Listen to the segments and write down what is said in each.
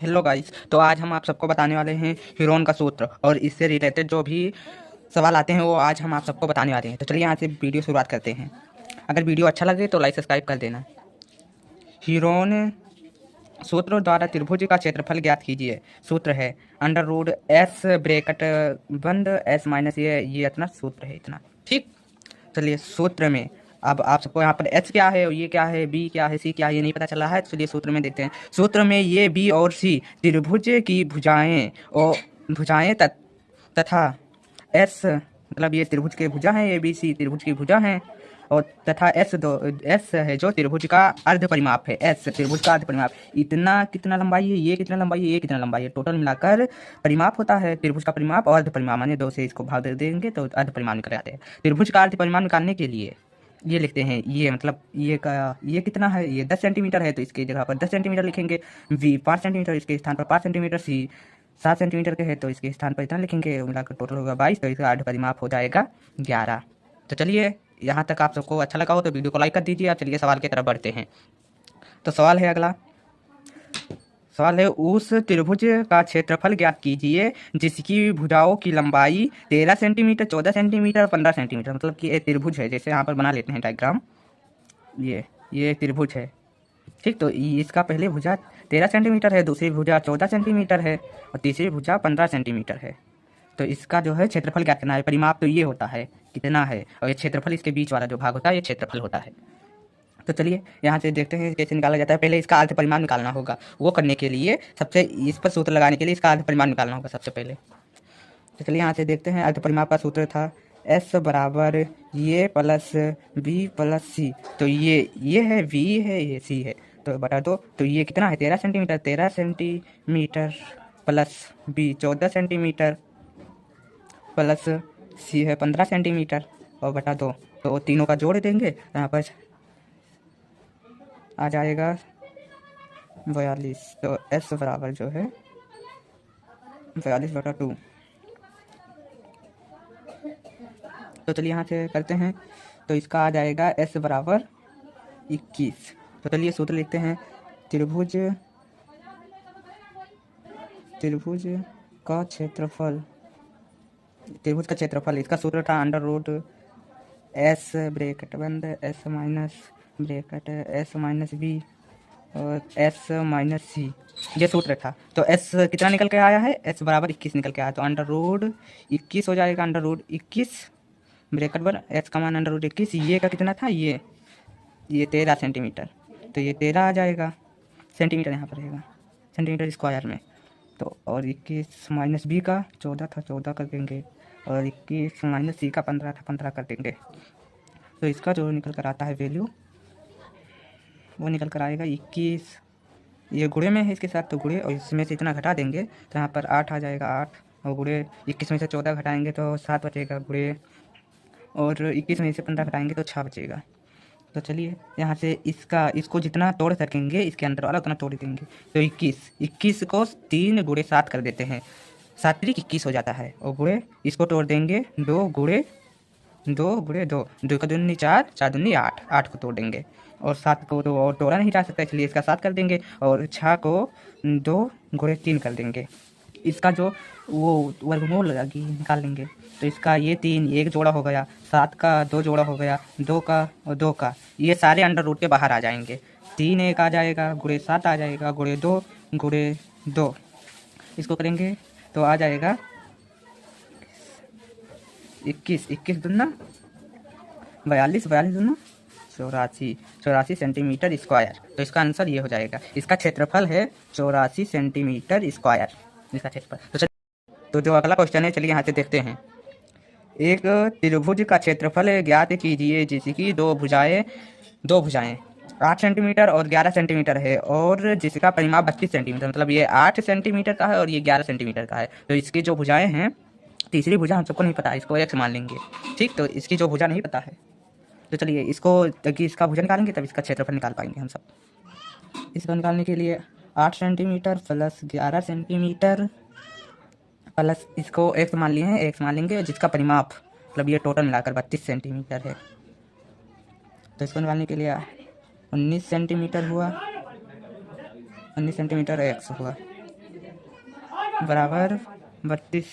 Hello guys. तो आज हम आप सबको बताने वाले हैं हीरोन का सूत्र और इससे रिलेटेड जो भी सवाल आते हैं वो आज हम आप सबको बताने वाले हैं। तो चलिए यहाँ से वीडियो शुरुआत करते हैं। अगर वीडियो अच्छा लगे तो लाइक सब्सक्राइब कर देना। हीरोन सूत्र द्वारा त्रिभुज का क्षेत्रफल ज्ञात कीजिए। सूत्र है अंडर रूट एस ब्रैकेट बंद एस माइनस ये इतना सूत्र है इतना। ठीक, चलिए सूत्र में अब आप सबको यहाँ पर एच क्या है और ये क्या है, बी क्या है, सी क्या है, ये नहीं पता चला है। चलिए सूत्र में देखते हैं। सूत्र में ये बी और सी त्रिभुज की भुजाएं और तथा एस मतलब ये त्रिभुज के भुजा हैं, ए बी सी त्रिभुज की भुजा हैं और तथा एस है जो त्रिभुज का अर्ध परिमाप है। एस त्रिभुज का अर्ध परिमाप इतना कितना लंबाई है, ये कितना लंबाई है, ये कितना लंबाई है, टोटल मिलाकर परिमाप होता है। त्रिभुज का परिमाप और अर्ध परिमाप माने दो से इसको भाग दे देंगे तो अर्ध परिमाप निकल आते हैं। त्रिभुज का अर्ध परिमाप निकालने के लिए ये लिखते हैं, ये मतलब ये कितना है, ये 10 सेंटीमीटर है तो इसकी जगह पर 10 सेंटीमीटर लिखेंगे। वी 5 सेंटीमीटर, इसके स्थान पर 5 सेंटीमीटर। सी 7 सेंटीमीटर के है तो इसके स्थान पर इतना लिखेंगे। मिलाकर टोटल होगा 22, तो इसका अर्ध परिमाप हो जाएगा 11। तो चलिए यहाँ तक आप सबको अच्छा लगा हो तो वीडियो को लाइक कर दीजिए। आप चलिए सवाल की तरफ बढ़ते हैं। तो सवाल है अगला सवाल है उस त्रिभुज का क्षेत्रफल ज्ञात कीजिए जिसकी भुजाओं की लंबाई 13 सेंटीमीटर, 14 सेंटीमीटर, 15 सेंटीमीटर। मतलब कि एक त्रिभुज है, जैसे यहाँ पर बना लेते हैं डायग्राम। ये त्रिभुज है, ठीक। तो इसका पहले भुजा 13 सेंटीमीटर है, दूसरी भुजा 14 सेंटीमीटर है और तीसरी भुजा 15 सेंटीमीटर है। तो इसका जो है क्षेत्रफल ज्ञात करना है। परिमाप तो ये होता है कितना है और ये क्षेत्रफल इसके बीच वाला जो भाग होता है ये क्षेत्रफल होता है। तो चलिए यहाँ से देखते हैं कैसे निकाला जाता है। पहले इसका अर्ध परिमाण निकालना होगा। वो करने के लिए सबसे इस पर सूत्र लगाने के लिए इसका अर्ध परिमाण निकालना होगा सबसे पहले। तो चलिए यहाँ से देखते हैं। अर्ध परिमाप का सूत्र था एस बराबर ये प्लस बी प्लस सी। तो ये है वी है, ये सी है, तो बटा दो। तो ये कितना है 13 centimetre, 13 centimetre plus B 14 centimetre plus C है 15 सेंटीमीटर और बटा दो। तो तीनों का जोड़ देंगे, यहाँ पर आ जाएगा 42। तो एस बराबर जो है 42/2। तो चलिए यहाँ से करते हैं। तो इसका आ जाएगा एस बराबर 21। तो चलिए सूत्र लिखते हैं। त्रिभुज का क्षेत्रफल, त्रिभुज का क्षेत्रफल इसका सूत्र था अंडर रूट एस ब्रैकेट बंद S minus bracket S minus B और एस माइनस सी, ये सूत्र था। तो एस कितना निकल के आया है, एस बराबर 21 निकल के आया। तो अंडर रूट 21 हो जाएगा। अंडर रूट 21 ब्रैकेट पर एस का मान अंडर रूट 21। ये का कितना था, ये 13 सेंटीमीटर। तो ये 13 आ जाएगा सेंटीमीटर, यहाँ पर रहेगा सेंटीमीटर स्क्वायर में। तो और 21 माइनस बी का 14 था, 14 कर देंगे और 21 माइनस सी का 15 था, 15 कर देंगे। तो इसका जो निकल कर आता है वैल्यू वो निकल कर आएगा 21। ये गुणे में है इसके साथ, तो गुणे और इसमें से इतना घटा देंगे तो यहाँ पर 8 आ जाएगा। 8 और गुणे 21 में से 14 घटाएंगे तो 7 बचेगा गुणे, और 21 में से 15 घटाएंगे तो 6 बचेगा। तो चलिए यहाँ से इसको जितना तोड़ सकेंगे इसके अंदर वाला उतना तोड़ देंगे। तो 21 को 3 गुणे 7 कर देते हैं, 7 3 21 हो जाता है। और गुणे इसको तोड़ देंगे 2 गुणे 2 गुणे 2, 2 का दूनी 4, 4 दूनी 8, 8 को तोड़ देंगे। और 7 को तो और तोड़ा नहीं जा सकता इसलिए इसका 7 कर देंगे और 6 को 2 गुणे 3 कर देंगे। इसका जो वो वर्गमूल लगी निकाल लेंगे। तो इसका ये 3 एक जोड़ा हो गया, 7 का 2 जोड़ा हो गया, 2 का और 2 का, ये सारे अंडर रूट के बाहर आ जाएंगे। 3 एक आ जाएगा, गुणे 7 आ जाएगा, गुणे 2 गुणे 2, इसको करेंगे तो आ जाएगा 21, 21 दूना 42, 42 दूना 84, 84 सेंटीमीटर स्क्वायर। तो इसका आंसर ये हो जाएगा। इसका क्षेत्रफल है 84 सेंटीमीटर स्क्वायर इसका क्षेत्रफल। तो जो अगला क्वेश्चन है चलिए यहाँ से देखते हैं। एक त्रिभुज का क्षेत्रफल ज्ञात कीजिए जिसकी दो भुजाएं 8 सेंटीमीटर और 11 सेंटीमीटर है और जिसका परिमाप 32 सेंटीमीटर। मतलब ये 8 सेंटीमीटर का है और ये 11 सेंटीमीटर का है। तो इसकी जो भुजाएं हैं, तीसरी भुजा हम सबको नहीं पता है, इसको एक मान लेंगे, ठीक। तो इसकी जो भुजा नहीं पता है तो चलिए इसका भुजा निकालेंगे तब इसका क्षेत्रफल निकाल पाएंगे हम सब। इसको निकालने के लिए 8 सेंटीमीटर प्लस 11 सेंटीमीटर प्लस इसको एक्स मान लिए हैं, एक्स मान लेंगे जिसका परिमाप मतलब ये टोटल मिलाकर 32 सेंटीमीटर है। तो इसको निकालने के लिए 19 सेंटीमीटर हुआ, 19 सेंटीमीटर एक्स हुआ। बराबर 32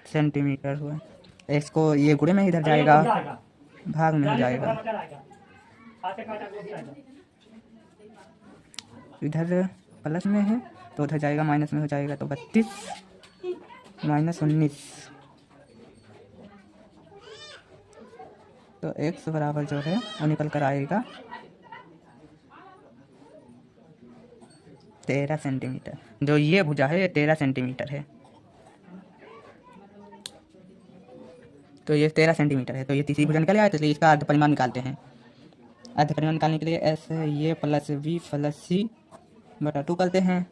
सेंटीमीटर हुआ। इसको ये गुणे में इधर जाएगा, भाग में हो जाएगा, इधर प्लस में है तो उधर जाएगा माइनस में हो जाएगा, तो 32 माइनस 19, तो x बराबर जो है वो निकल कर आएगा 13 सेंटीमीटर। जो ये भुजा है ये 13 सेंटीमीटर है, तो ये 13 सेंटीमीटर है। तो ये तीसरी भुजा निकल आया, तो इसलिए इसका अर्ध परिमाण निकालते हैं। अर्ध परिमाण निकालने के लिए एस ये प्लस बी प्लस सी बटा 2 करते हैं,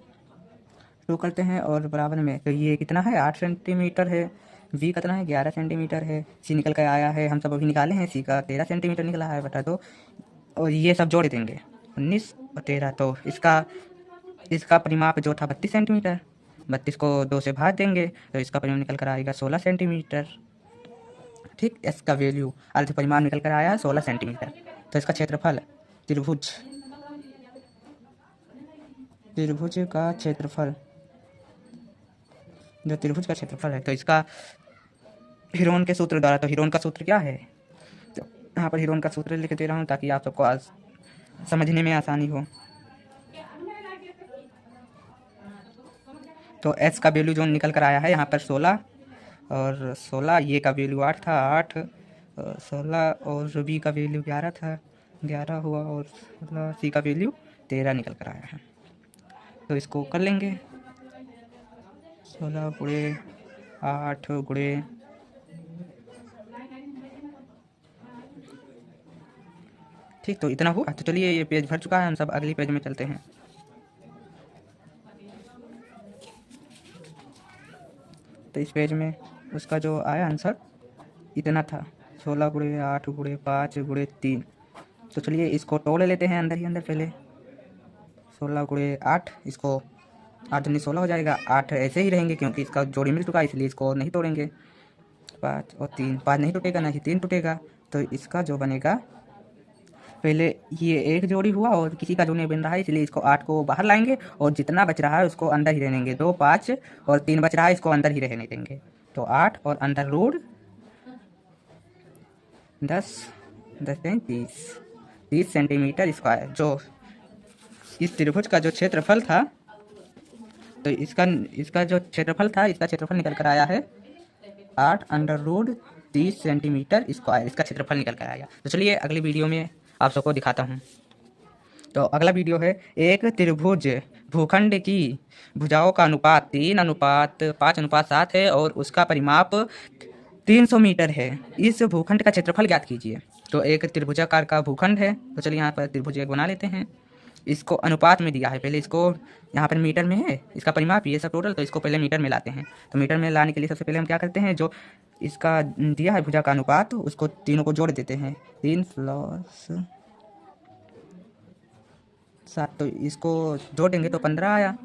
2 करते हैं और बराबर में, तो ये कितना है 8 सेंटीमीटर है, v कितना है 11 सेंटीमीटर है, c निकल कर आया है, हम सब अभी निकाले हैं, c का 13 सेंटीमीटर निकला है बटा 2, और ये सब जोड़ देंगे 19 और 13, तो इसका परिमाप जो था 32 सेंटीमीटर, 32 को 2 से भाग देंगे तो इसका परिमाप निकल कर आएगा 16 सेंटीमीटर। ठीक, इसका वैल्यू अर्ध परिमाण निकल कर आया 16 सेंटीमीटर। तो इसका क्षेत्रफल त्रिभुज का क्षेत्रफल, जो त्रिभुज का क्षेत्रफल है, तो इसका हीरोन के सूत्र द्वारा, तो हीरोन का सूत्र क्या है, तो यहाँ पर हीरोन का सूत्र लिख दे रहा हूँ ताकि आप सबको आज समझने में आसानी हो। तो s का वैल्यू जो निकल कर आया है यहाँ पर 16, और 16 ये का वैल्यू 8 था, 8 16 और b का वैल्यू 11 था, 11 हुआ, और 16 c का वैल्यू 13 निकल कर आया है। तो इसको कर लेंगे 16 गुणे 8 गुणे, ठीक, तो इतना हुआ। तो चलिए ये पेज भर चुका है, हम सब अगली पेज में चलते हैं। तो इस पेज में उसका जो आया आंसर इतना था, 16 गुणे 8 गुणे 5 गुणे 3। तो चलिए इसको तोड़ लेते हैं अंदर ही अंदर पहले, 16 गुणे 8, इसको 8 दूनी 16 हो जाएगा, 8 ऐसे ही रहेंगे क्योंकि इसका जोड़ी मिल चुका है इसलिए इसको नहीं तोड़ेंगे। 5 और 3, 5 नहीं टूटेगा, ना ही 3 टूटेगा, तो इसका जो बनेगा, पहले ये एक जोड़ी हुआ और किसी का जो नहीं बन रहा है इसलिए इसको 8 को बाहर लाएंगे और जितना बच रहा है उसको अंदर ही रहने देंगे। 2 5 और 3 बच रहा है, इसको अंदर ही रहने देंगे। तो 8 और अंडर रूट 10 30 सेंटीमीटर स्क्वायर। जो इस त्रिभुज का जो क्षेत्रफल था, तो इसका जो क्षेत्रफल था, इसका क्षेत्रफल निकल कर आया है 8 अंडर रूट 30 सेंटीमीटर स्क्वायर, इसका क्षेत्रफल निकल कर आया। तो चलिए अगली वीडियो में आप सबको दिखाता हूँ। तो अगला वीडियो है एक त्रिभुज भूखंड की भुजाओं का अनुपात 3:5:7 है और उसका परिमाप 300 मीटर है। इस भूखंड का क्षेत्रफल ज्ञात कीजिए। तो एक त्रिभुजाकार का भूखंड है, तो चलिए यहाँ पर त्रिभुज एक बना लेते हैं। इसको अनुपात में दिया है, पहले इसको यहाँ पर मीटर में है, इसका परिमाप ये सब टोटल, तो इसको पहले मीटर में लाते हैं। तो मीटर में लाने के लिए सबसे पहले हम क्या करते हैं, जो इसका दिया है भुजा का अनुपात, उसको तीनों को जोड़ देते हैं, 3 + 7, तो इसको जोड़ेंगे तो 15 आया।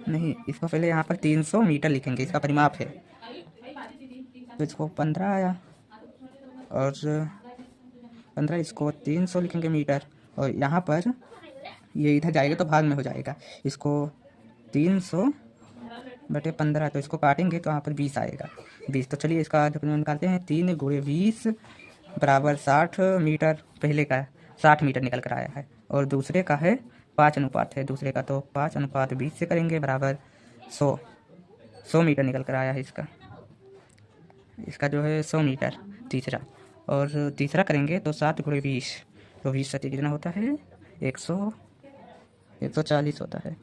नहीं, इसको पहले यहाँ पर 300 मीटर लिखेंगे, इसका परिमाप है, तो इसको 15 आया, और 15 इसको 300 लिखेंगे मीटर, और यहाँ पर ये इधर जाएगा तो भाग में हो जाएगा, इसको 300/15, तो इसको काटेंगे तो यहाँ पर 20 आएगा, 20। तो चलिए इसका परिमाण निकालते हैं, 3 × 20 = 60 मीटर। पहले का 60 मीटर निकल कर आया है, और दूसरे का है 5 अनुपात है, दूसरे का तो 5:20 से करेंगे बराबर 100 मीटर निकल कर आया है। इसका जो है 100 मीटर तीसरा, और तीसरा करेंगे तो 7 × 20, तो 20 सती कितना होता है 140 होता है,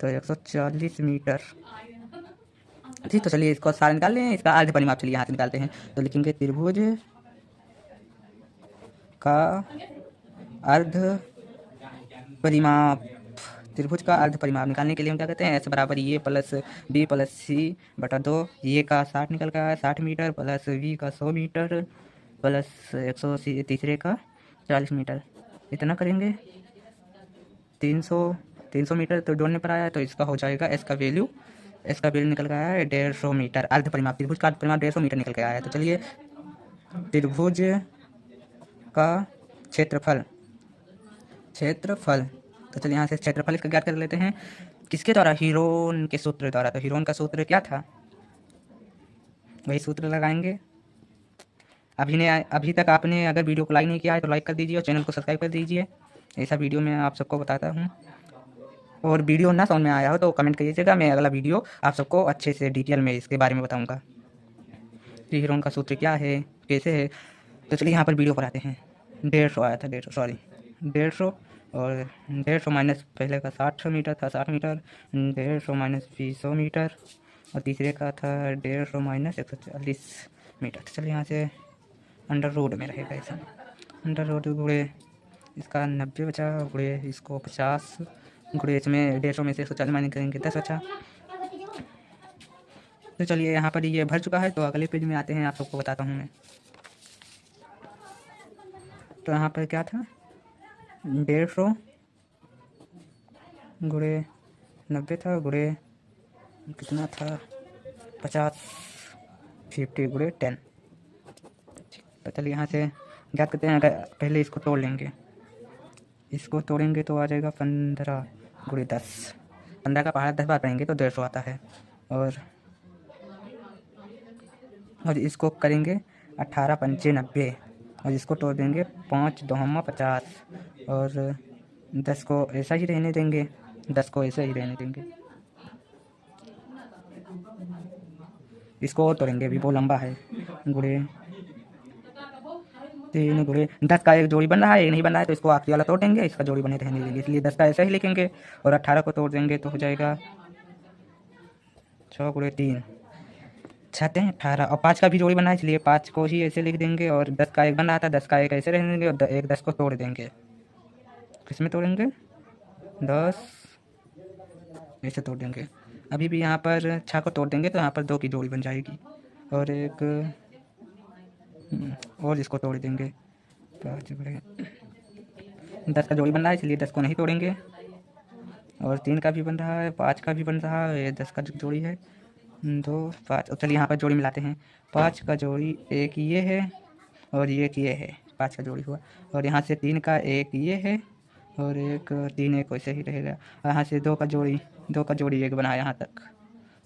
तो 140 मीटर। ठीक, तो चलिए इसको सारा निकाल लें, इसका अर्ध परिमाप चलिए यहाँ से निकालते हैं। तो लिखेंगे त्रिभुज का अर्ध परिमाप, त्रिभुज का अर्ध परिमाप निकालने के लिए हम क्या कहते हैं, s बराबर ये प्लस b प्लस c बटा 2, ये का 60 निकल का है 60 मीटर, प्लस v का 100 मीटर, प्लस 180 तीसरे का 40 मीटर, इतना करेंगे 300 मीटर, तो जोड़ने पर आया, तो इसका हो जाएगा s का वैल्यू निकल के आया है 150 मीटर। अर्ध परिमाप, त्रिभुज का अर्ध परिमाप 150 मीटर निकल के आया है। तो चलिए त्रिभुज का क्षेत्रफल, तो चलिए यहाँ से क्षेत्रफल इसका ज्ञात कर लेते हैं। किसके द्वारा? हीरोन के सूत्र द्वारा। तो हीरोन का सूत्र क्या था? वही सूत्र लगाएंगे। अभी तक आपने अगर वीडियो को लाइक नहीं किया है तो लाइक कर दीजिए और चैनल को सब्सक्राइब कर दीजिए। ऐसा वीडियो मैं आप सबको बताता हूँ। और वीडियो ना समझ में आया हो तो कमेंट करिएगा, मैं अगला वीडियो आप सबको अच्छे से डिटेल में इसके बारे में बताऊँगा कि हीरोन का सूत्र क्या है, कैसे है। तो चलिए यहाँ पर वीडियो पर आते हैं। 150 आया था, 150 सॉरी 150 और 150 माइनस पहले का 60 मीटर था, 60 मीटर, 150 माइनस 200 मीटर और तीसरे का था 150 माइनस 140 मीटर। तो चलिए यहाँ से अंडर रोड में रहेगा ऐसा। अंडर रोड गुड़े इसका 90 बचा, गुड़े इसको 50, गुड़े इसमें 150 में से 140 माइनस करेंगे 10 बचा। तो चलिए यहाँ पर ये भर चुका है, तो अगले पेज में आते हैं, आप सबको बताता हूँ मैं। तो यहाँ पर क्या था? 150 गुड़े 90 था, गुड़े कितना था 50, 50 गुड़े 10। तो चलिए यहाँ से ज्ञात करते हैं। अगर पहले इसको तोड़ लेंगे, इसको तोड़ेंगे तो आ जाएगा 15 गुड़े 10। 15 का पहाड़ा 10 बार पढ़ेंगे तो 150 आता है। और इसको करेंगे 18 पंचे 90 और इसको तोड़ देंगे 5 2 50 और 10 को ऐसा ही रहने देंगे, 10 को ऐसा ही रहने देंगे। इसको और तोड़ेंगे, अभी वो लंबा है। गुड़े 3 गुड़े 10 का एक जोड़ी बन रहा है, एक नहीं बन रहा है, तो इसको आखिरी वाला तोड़ देंगे, इसका जोड़ी बने रहने देंगे, इसलिए 10 का ऐसा ही लिखेंगे। और 18 को तोड़ देंगे तो हो जाएगा 6 गुड़े 3 छते 18 और 5 का भी जोड़ी बना है, इसलिए 5 को ही ऐसे लिख देंगे। और 10 का एक बन रहा था, 10 का एक ऐसे रहने देंगे और एक 10 को तोड़ देंगे। किसमें तोड़ेंगे? 10 ऐसे तोड़ देंगे। अभी भी यहाँ पर 6 को तोड़ देंगे तो यहाँ पर 2 की जोड़ी बन जाएगी और एक और इसको तोड़ देंगे। 5 गुड़े 10 का जोड़ी बन रहा है, इसलिए 10 को नहीं तोड़ेंगे। और 3 का भी बन रहा है, 5 का भी बन रहा है, ये 10 का जो जोड़ी है 2 5। और चलिए यहाँ पर जोड़ी मिलाते हैं। 5 का जोड़ी एक ये है और एक ये है, 5 का जोड़ी हुआ। और यहाँ से 3 का एक ये है और एक 3 एक वैसे ही रहेगा। यहाँ से 2 का जोड़ी एक बना यहाँ तक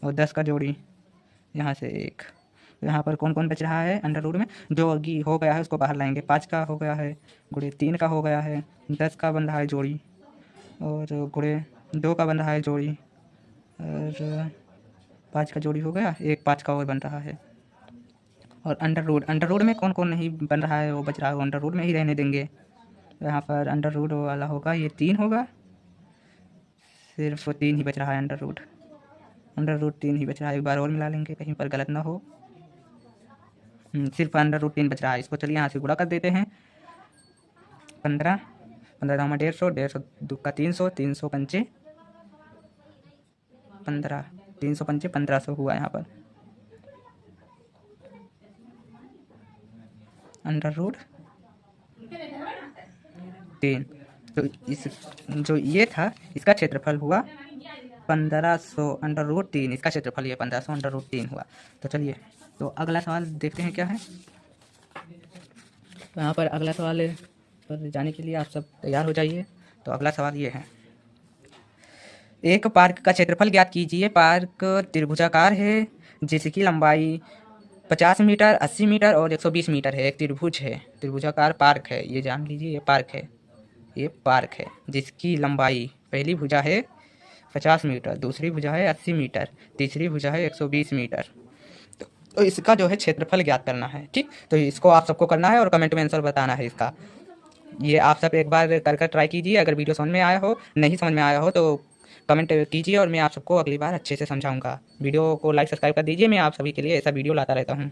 और 10 का जोड़ी यहाँ से एक। यहाँ पर कौन कौन बच रहा है अंडर रूट में? जो अगी हो गया है उसको बाहर लाएंगे। 5 का हो गया है, गुड़े 3 का हो गया है, 10 का बन रहा है जोड़ी और गुड़े 2 का बन रहा है जोड़ी और 5 का जोड़ी हो गया, एक 5 का और बन रहा है। और अंडर रूट में कौन कौन नहीं बन रहा है वो बच रहा है, वो अंडर रूट में ही रहने देंगे। यहाँ पर अंडर रूट वाला होगा, ये 3 होगा, सिर्फ 3 ही बच रहा है अंडर रूट 3 ही बच रहा है। एक बार और मिला लेंगे कहीं पर गलत ना हो। सिर्फ अंडर रूट 3 बच रहा है। इसको चलिए यहाँ से गुणा कर देते हैं। 15 15 150, 150 का 300, 300 पंचे 15, 300 पंचे 1500 हुआ यहाँ पर। अंडर रूट 3, तो इस जो ये था इसका क्षेत्रफल हुआ 1500 अंडर रूट 3, इसका क्षेत्रफल ये 1500 अंडर रूट 3 हुआ। तो चलिए तो अगला सवाल देखते हैं क्या है। तो यहाँ पर अगला सवाल पर जाने के लिए आप सब तैयार हो जाइए। तो अगला सवाल ये है, एक पार्क का क्षेत्रफल ज्ञात कीजिए। पार्क त्रिभुजाकार है जिसकी लंबाई 50 मीटर, 80 मीटर और 120 मीटर है। एक त्रिभुज है, त्रिभुजाकार पार्क है, ये जान लीजिए, ये पार्क है जिसकी लंबाई पहली भुजा है 50 मीटर, दूसरी भुजा है 80 मीटर, तीसरी भुजा है 120 मीटर। तो इसका जो है क्षेत्रफल ज्ञात करना है। ठीक, तो इसको आप सबको करना है और कमेंट में आंसर बताना है इसका। ये आप सब एक बार कर ट्राई कीजिए। अगर वीडियो समझ में आया हो, नहीं समझ में आया हो तो कमेंट कीजिए और मैं आप सबको अगली बार अच्छे से समझाऊंगा। वीडियो को लाइक सब्सक्राइब कर दीजिए, मैं आप सभी के लिए ऐसा वीडियो लाता रहता हूँ।